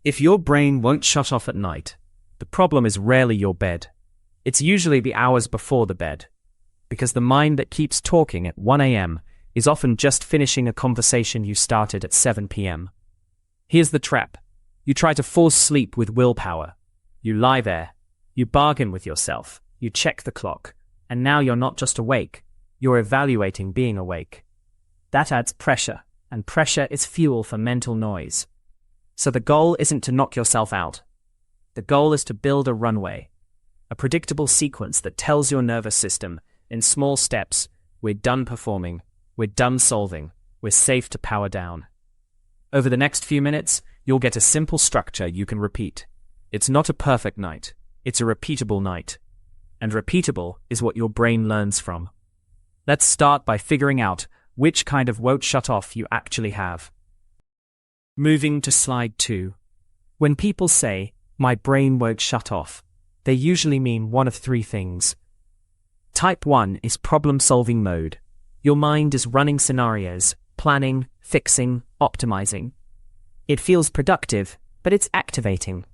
If your brain won't shut off at night, the problem is rarely your bed. It's usually the hours before the bed. Because the mind that keeps talking at 1 a.m. is often just finishing a conversation you started at 7 p.m. Here's the trap. You try to force sleep with willpower. You lie there. You bargain with yourself. You check the clock. And now you're not just awake. You're evaluating being awake. That adds pressure, and pressure is fuel for mental noise. So the goal isn't to knock yourself out. The goal is to build a runway, a predictable sequence that tells your nervous system, in small steps, we're done performing, we're done solving, we're safe to power down. Over the next few minutes, you'll get a simple structure you can repeat. It's not a perfect night, it's a repeatable night. And repeatable is what your brain learns from. Let's start by figuring out which kind of won't shut off you actually have. Moving to slide 2. When people say, my brain won't shut off, they usually mean one of 3 things. Type 1 is problem-solving mode. Your mind is running scenarios, planning, fixing, optimizing. It feels productive, but it's activating.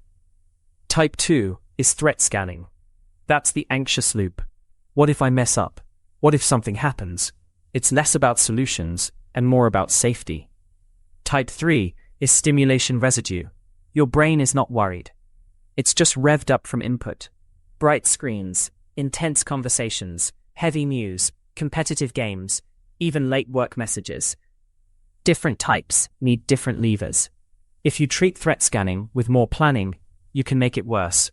Type 2 is threat scanning. That's the anxious loop. What if I mess up? What if something happens? It's less about solutions and more about safety. Type 3 is stimulation residue. Your brain is not worried. It's just revved up from input. Bright screens, intense conversations, heavy news, competitive games, even late work messages. Different types need different levers. If you treat threat scanning with more planning, you can make it worse.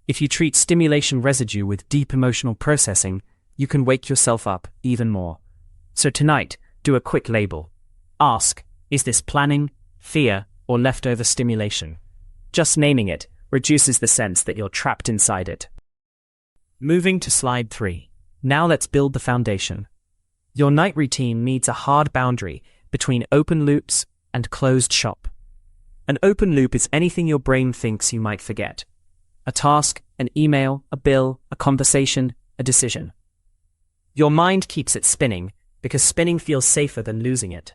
If you treat stimulation residue with deep emotional processing, you can wake yourself up even more. So tonight, do a quick label. Ask, is this planning, fear, or leftover stimulation? Just naming it reduces the sense that you're trapped inside it. Moving to slide 3. Now let's build the foundation. Your night routine needs a hard boundary between open loops and closed shop. An open loop is anything your brain thinks you might forget. A task, an email, a bill, a conversation, a decision. Your mind keeps it spinning because spinning feels safer than losing it.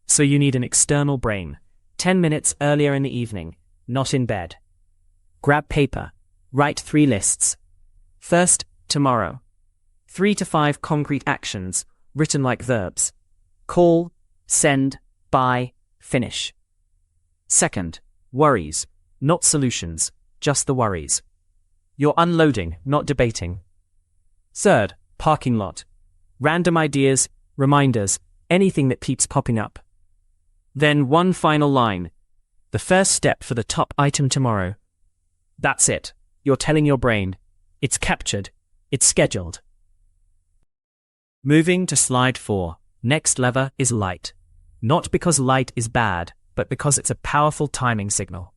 So you need an external brain, 10 minutes earlier in the evening, not in bed. Grab paper, write 3 lists. First, tomorrow. 3 to 5 concrete actions, written like verbs. Call, send, buy, finish. Second, worries, not solutions, just the worries. You're unloading, not debating. Third, parking lot. Random ideas, reminders, anything that keeps popping up. Then one final line. The first step for the top item tomorrow. That's it. You're telling your brain. It's captured. It's scheduled. Moving to slide 4. Next lever is light. Not because light is bad, but because it's a powerful timing signal.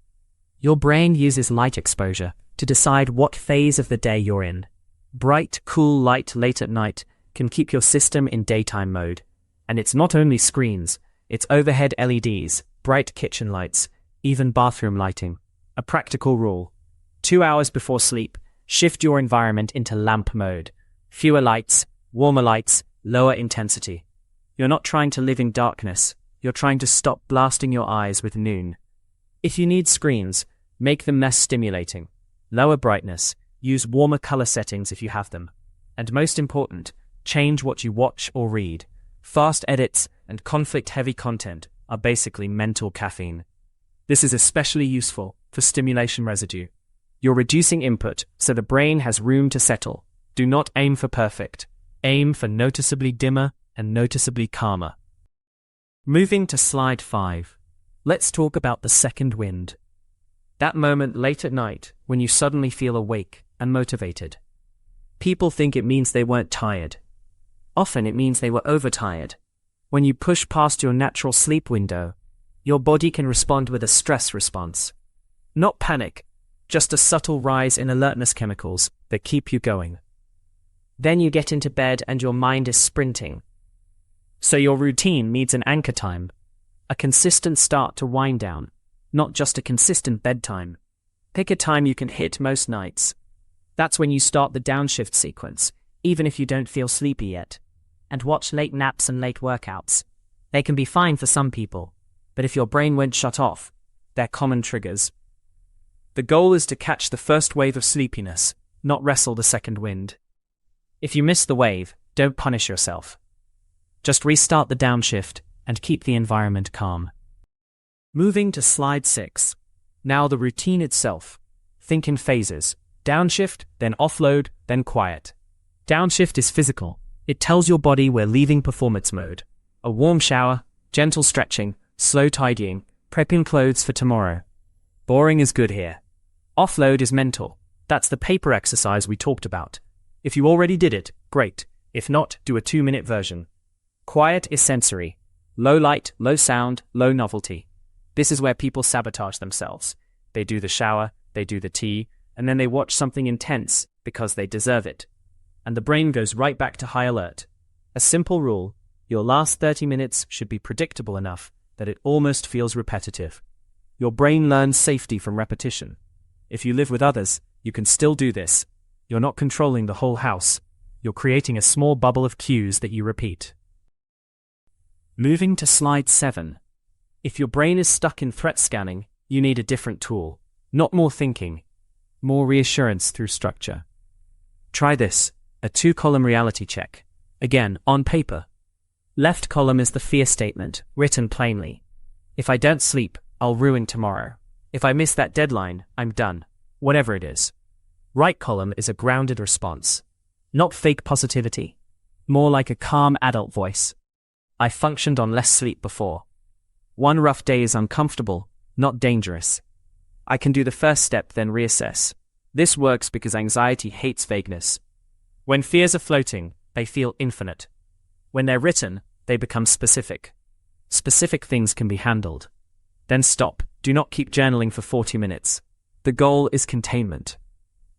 Your brain uses light exposure to decide what phase of the day you're in. Bright, cool light late at night can keep your system in daytime mode. And it's not only screens, it's overhead LEDs, bright kitchen lights, even bathroom lighting. A practical rule. 2 hours before sleep, shift your environment into lamp mode. Fewer lights, warmer lights, lower intensity. You're not trying to live in darkness. You're trying to stop blasting your eyes with noon. If you need screens, make them less stimulating. Lower brightness. Use warmer color settings if you have them. And most important, change what you watch or read. Fast edits and conflict-heavy content are basically mental caffeine. This is especially useful for stimulation residue. You're reducing input so the brain has room to settle. Do not aim for perfect. Aim for noticeably dimmer and noticeably calmer. Moving to slide 5. Let's talk about the second wind. That moment late at night when you suddenly feel awake and motivated. People think it means they weren't tired. Often it means they were overtired. When you push past your natural sleep window, your body can respond with a stress response. Not panic, just a subtle rise in alertness chemicals that keep you going. Then you get into bed and your mind is sprinting. So your routine needs an anchor time, a consistent start to wind down, not just a consistent bedtime. Pick a time you can hit most nights. That's when you start the downshift sequence, even if you don't feel sleepy yet. And watch late naps and late workouts. They can be fine for some people, but if your brain won't shut off, they're common triggers. The goal is to catch the first wave of sleepiness, not wrestle the second wind. If you miss the wave, don't punish yourself. Just restart the downshift and keep the environment calm. Moving to slide 6. Now the routine itself. Think in phases. Downshift, then offload, then quiet. Downshift is physical. It tells your body we're leaving performance mode. A warm shower, gentle stretching, slow tidying, prepping clothes for tomorrow. Boring is good here. Offload is mental. That's the paper exercise we talked about. If you already did it, great. If not, do a 2-minute version. Quiet is sensory. Low light, low sound, low novelty. This is where people sabotage themselves. They do the shower, they do the tea, and then they watch something intense because they deserve it. And the brain goes right back to high alert. A simple rule: your last 30 minutes should be predictable enough that it almost feels repetitive. Your brain learns safety from repetition. If you live with others, you can still do this. You're not controlling the whole house. You're creating a small bubble of cues that you repeat. Moving to slide 7. If your brain is stuck in threat scanning, you need a different tool. Not more thinking, more reassurance through structure. Try this, a 2-column reality check. Again, on paper. Left column is the fear statement, written plainly. If I don't sleep, I'll ruin tomorrow. If I miss that deadline, I'm done. Whatever it is. Right column is a grounded response. Not fake positivity. More like a calm adult voice. I functioned on less sleep before. One rough day is uncomfortable, not dangerous. I can do the first step, then reassess. This works because anxiety hates vagueness. When fears are floating, they feel infinite. When they're written, they become specific. Specific things can be handled. Then stop. Do not keep journaling for 40 minutes. The goal is containment.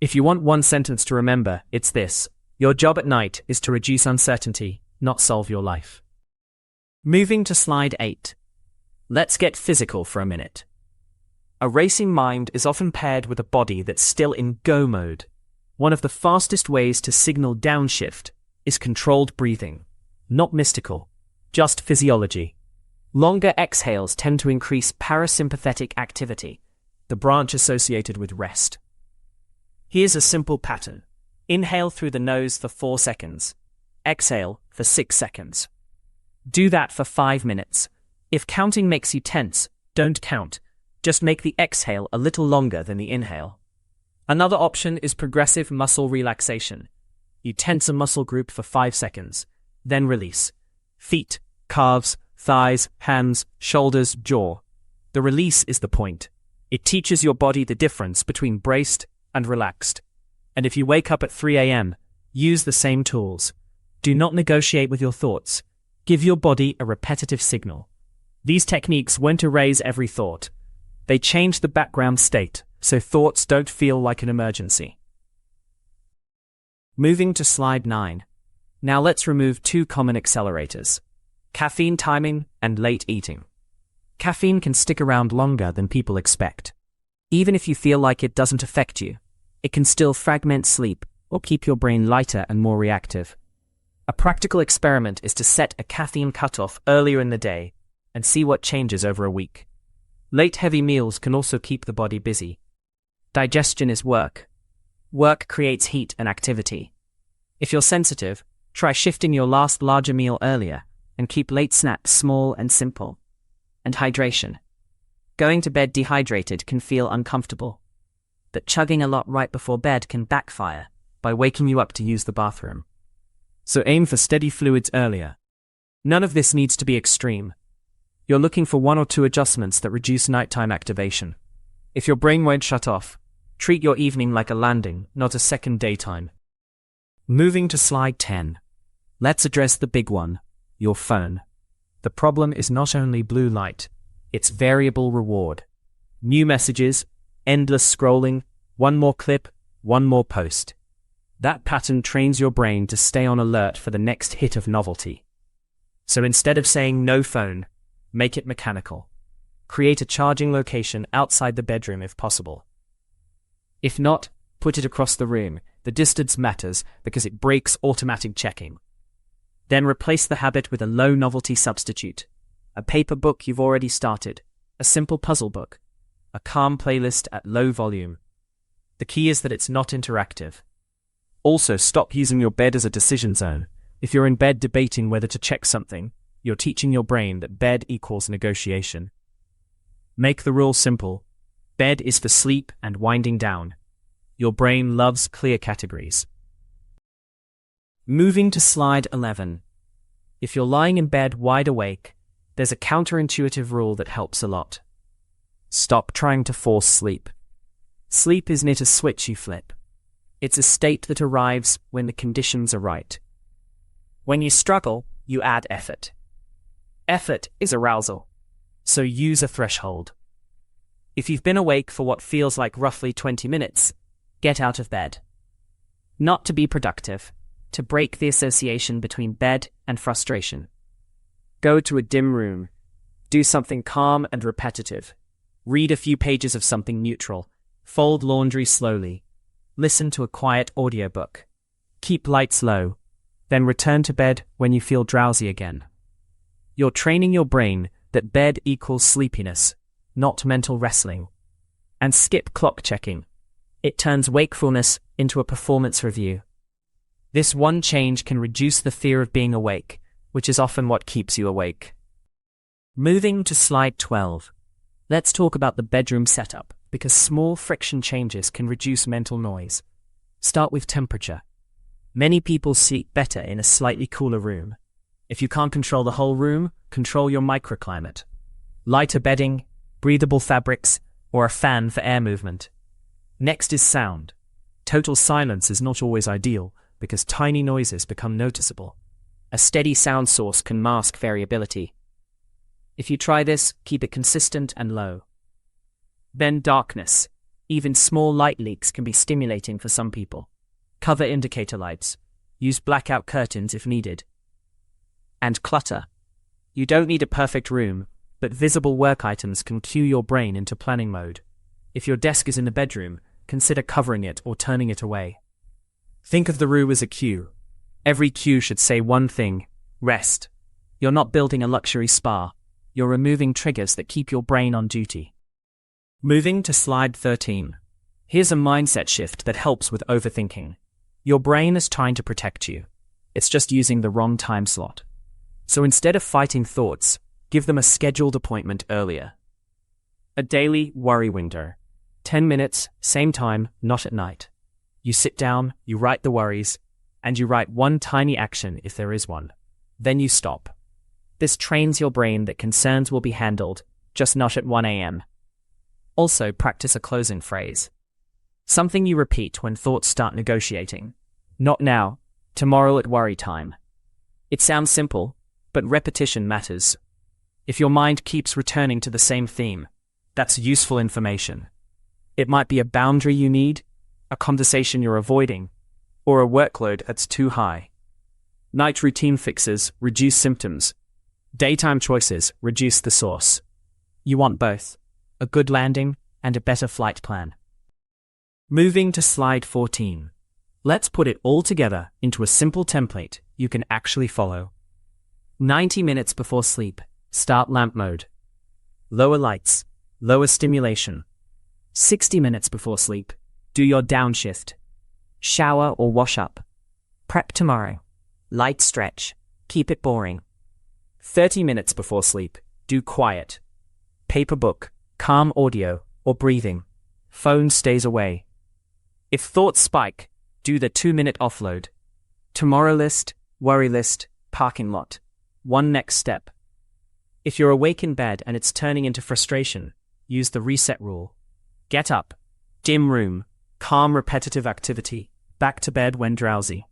If you want one sentence to remember, it's this: your job at night is to reduce uncertainty, not solve your life. Moving to slide 8. Let's get physical for a minute. A racing mind is often paired with a body that's still in go mode. One of the fastest ways to signal downshift is controlled breathing. Not mystical, just physiology. Longer exhales tend to increase parasympathetic activity, the branch associated with rest. Here's a simple pattern. Inhale through the nose for 4 seconds. Exhale for 6 seconds. Do that for 5 minutes. If counting makes you tense, don't count. Just make the exhale a little longer than the inhale. Another option is progressive muscle relaxation. You tense a muscle group for 5 seconds, then release. Feet, calves, thighs, hands, shoulders, jaw. The release is the point. It teaches your body the difference between braced and relaxed. And if you wake up at 3 a.m., use the same tools. Do not negotiate with your thoughts. Give your body a repetitive signal. These techniques won't erase every thought. They change the background state, so thoughts don't feel like an emergency. Moving to slide 9. Now let's remove 2 common accelerators: caffeine timing and late eating. Caffeine can stick around longer than people expect. Even if you feel like it doesn't affect you, it can still fragment sleep or keep your brain lighter and more reactive. A practical experiment is to set a caffeine cutoff earlier in the day and see what changes over a week. Late heavy meals can also keep the body busy. Digestion is work. Work creates heat and activity. If you're sensitive, try shifting your last larger meal earlier and keep late snacks small and simple. And hydration. Going to bed dehydrated can feel uncomfortable, but chugging a lot right before bed can backfire by waking you up to use the bathroom. So aim for steady fluids earlier. None of this needs to be extreme. You're looking for 1 or 2 adjustments that reduce nighttime activation. If your brain won't shut off, treat your evening like a landing, not a second daytime. Moving to slide 10. Let's address the big one: your phone. The problem is not only blue light, it's variable reward. New messages, endless scrolling, one more clip, one more post. That pattern trains your brain to stay on alert for the next hit of novelty. So instead of saying no phone, make it mechanical. Create a charging location outside the bedroom if possible. If not, put it across the room. The distance matters because it breaks automatic checking. Then replace the habit with a low novelty substitute. A paper book you've already started. A simple puzzle book. a calm playlist at low volume. The key is that it's not interactive. Also, stop using your bed as a decision zone. If you're in bed debating whether to check something, you're teaching your brain that bed equals negotiation. Make the rule simple. Bed is for sleep and winding down. Your brain loves clear categories. Moving to slide 11. If you're lying in bed wide awake, there's a counterintuitive rule that helps a lot. Stop trying to force sleep. Sleep isn't a switch you flip. It's a state that arrives when the conditions are right. When you struggle, you add effort. Effort is arousal, so use a threshold. If you've been awake for what feels like roughly 20 minutes, get out of bed. Not to be productive, to break the association between bed and frustration. Go to a dim room. Do something calm and repetitive. Read a few pages of something neutral. Fold laundry slowly. Listen to a quiet audiobook. Keep lights low. Then return to bed when you feel drowsy again. You're training your brain that bed equals sleepiness, not mental wrestling. And skip clock checking. It turns wakefulness into a performance review. This one change can reduce the fear of being awake, which is often what keeps you awake. Moving to slide 12. Let's talk about the bedroom setup, because small friction changes can reduce mental noise. Start with temperature. Many people sleep better in a slightly cooler room. If you can't control the whole room, control your microclimate. Lighter bedding, breathable fabrics, or a fan for air movement. Next is sound. Total silence is not always ideal because tiny noises become noticeable. A steady sound source can mask variability. If you try this, keep it consistent and low. Then darkness. Even small light leaks can be stimulating for some people. Cover indicator lights. Use blackout curtains if needed. And clutter. You don't need a perfect room, but visible work items can cue your brain into planning mode. If your desk is in the bedroom, consider covering it or turning it away. Think of the room as a cue. Every cue should say one thing: rest. You're not building a luxury spa. You're removing triggers that keep your brain on duty. Moving to slide 13. Here's a mindset shift that helps with overthinking. Your brain is trying to protect you. It's just using the wrong time slot. So instead of fighting thoughts, give them a scheduled appointment earlier. A daily worry window. 10 minutes, same time, not at night. You sit down, you write the worries, and you write one tiny action if there is one. Then you stop. This trains your brain that concerns will be handled, just not at 1 a.m. Also, practice a closing phrase. Something you repeat when thoughts start negotiating. Not now, tomorrow at worry time. It sounds simple, but repetition matters. If your mind keeps returning to the same theme, that's useful information. It might be a boundary you need, a conversation you're avoiding, or a workload that's too high. Night routine fixes reduce symptoms. Daytime choices reduce the source. You want both, a good landing and a better flight plan. Moving to slide 14. Let's put it all together into a simple template you can actually follow. 90 minutes before sleep, start lamp mode. Lower lights, lower stimulation. 60 minutes before sleep, do your downshift. Shower or wash up. Prep tomorrow. Light stretch. Keep it boring. 30 minutes before sleep, do quiet. Paper book, calm audio, or breathing. Phone stays away. If thoughts spike, do the 2-minute offload. Tomorrow list, worry list, parking lot. One next step. If you're awake in bed and it's turning into frustration, use the reset rule. Get up. Dim room. Calm repetitive activity. Back to bed when drowsy.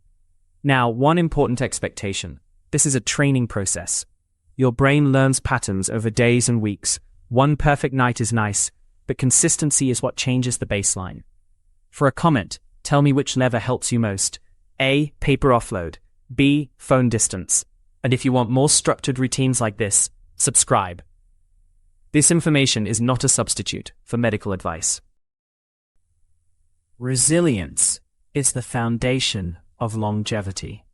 Now, one important expectation. This is a training process. Your brain learns patterns over days and weeks. One perfect night is nice, but consistency is what changes the baseline. For a comment, tell me which lever helps you most. A. Paper offload. B. Phone distance. And if you want more structured routines like this, subscribe. This information is not a substitute for medical advice. Resilience is the foundation of longevity.